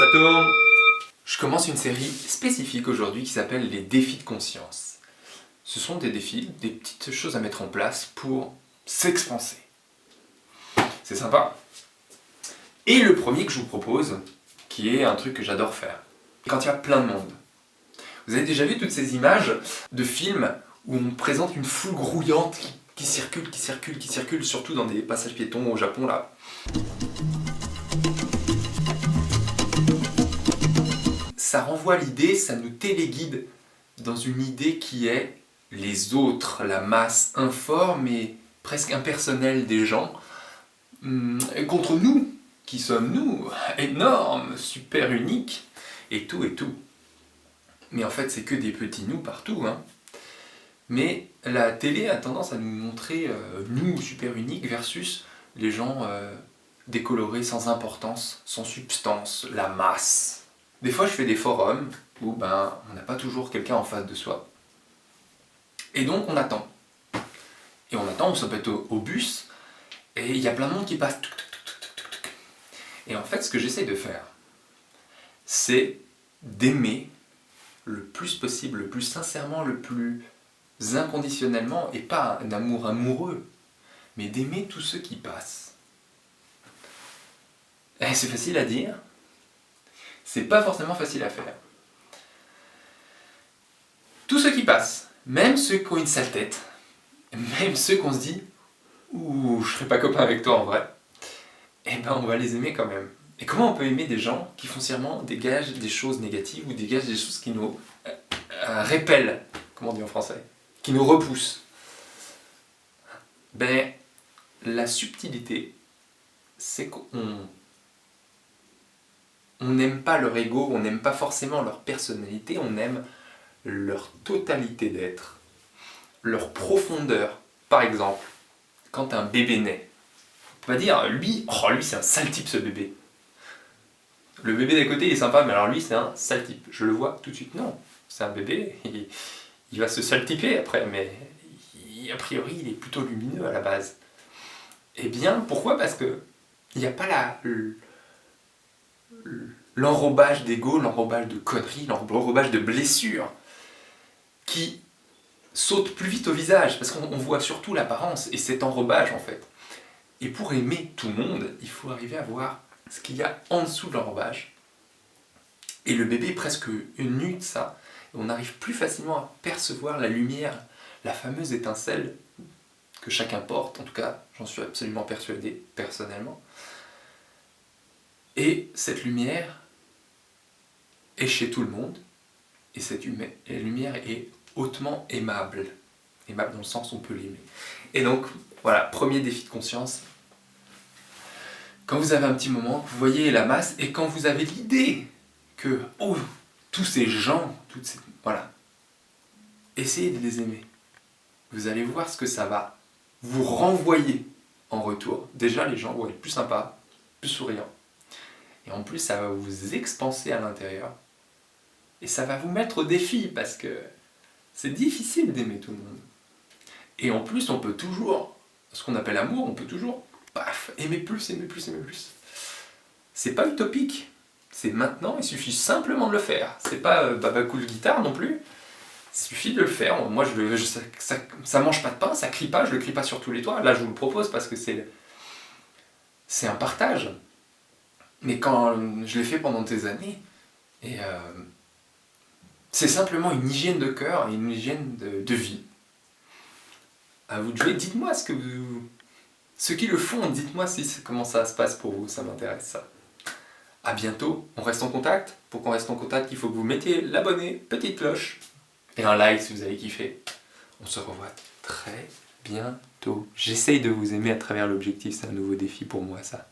Ça tourne. Je commence une série spécifique aujourd'hui qui s'appelle les défis de conscience. Ce sont des défis, des petites choses à mettre en place pour s'expanser. C'est sympa. Et le premier que je vous propose, qui est un truc que j'adore faire, quand il y a plein de monde. Vous avez déjà vu toutes ces images de films où on présente une foule grouillante qui circule, surtout dans des passages piétons au Japon là. Ça renvoie à l'idée, ça nous téléguide dans une idée qui est les autres, la masse informe et presque impersonnelle des gens, contre nous, qui sommes nous, énormes, super uniques, et tout et tout. Mais en fait, c'est que des petits nous partout, hein. Mais la télé a tendance à nous montrer nous super uniques versus les gens décolorés, sans importance, sans substance, la masse. Des fois, je fais des forums où on n'a pas toujours quelqu'un en face de soi. Et donc, on attend. Et on attend, on se pète au bus, et il y a plein de monde qui passe. Et en fait, ce que j'essaie de faire, c'est d'aimer le plus possible, le plus sincèrement, le plus inconditionnellement, et pas un amour amoureux, mais d'aimer tous ceux qui passent. Et c'est facile à dire, c'est pas forcément facile à faire. Tous ceux qui passent, même ceux qui ont une sale tête, même ceux qu'on se dit « Ouh, je serais pas copain avec toi en vrai », eh ben on va les aimer quand même. Et comment on peut aimer des gens qui foncièrement dégagent des choses négatives ou dégagent des choses qui nous répellent, comme on dit en français, qui nous repoussent? Ben, la subtilité, c'est qu'on n'aime pas leur ego, on n'aime pas forcément leur personnalité, on aime leur totalité d'être, leur profondeur. Par exemple, quand un bébé naît, on va dire, lui c'est un sale type ce bébé. Le bébé d'à côté il est sympa, mais alors lui c'est un sale type. Je le vois tout de suite, non, c'est un bébé, il va se sale typer après, mais a priori il est plutôt lumineux à la base. Eh bien, pourquoi? Parce que il n'y a pas l'enrobage d'ego, l'enrobage de conneries, l'enrobage de blessures qui saute plus vite au visage, parce qu'on voit surtout l'apparence et cet enrobage en fait. Et pour aimer tout le monde, il faut arriver à voir ce qu'il y a en dessous de l'enrobage. Et le bébé est presque nu de ça. On arrive plus facilement à percevoir la lumière, la fameuse étincelle que chacun porte, en tout cas j'en suis absolument persuadé personnellement. Et cette lumière est chez tout le monde, et cette lumière est hautement aimable. Aimable dans le sens où on peut l'aimer. Et donc, voilà, premier défi de conscience. Quand vous avez un petit moment, vous voyez la masse, et quand vous avez l'idée que, oh, tous ces gens, voilà, essayez de les aimer. Vous allez voir ce que ça va vous renvoyer en retour. Déjà, les gens vont être plus sympas, plus souriants. Et en plus, ça va vous expanser à l'intérieur. Et ça va vous mettre au défi, parce que c'est difficile d'aimer tout le monde. Et en plus, on peut toujours, ce qu'on appelle amour, on peut toujours, aimer plus, aimer plus, aimer plus. C'est pas utopique. C'est maintenant, il suffit simplement de le faire. C'est pas baba cool guitare non plus. Il suffit de le faire. Moi, ça mange pas de pain, ça crie pas, je le crie pas sur tous les toits. Là, je vous le propose parce que c'est un partage. Mais quand je l'ai fait pendant des années, et c'est simplement une hygiène de cœur et une hygiène de vie. À vous de jouer, dites-moi ceux qui le font, dites-moi comment ça se passe pour vous, ça m'intéresse ça. A bientôt, on reste en contact. Pour qu'on reste en contact, il faut que vous mettiez l'abonné, petite cloche, et un like si vous avez kiffé. On se revoit très bientôt. J'essaye de vous aimer à travers l'objectif, c'est un nouveau défi pour moi ça.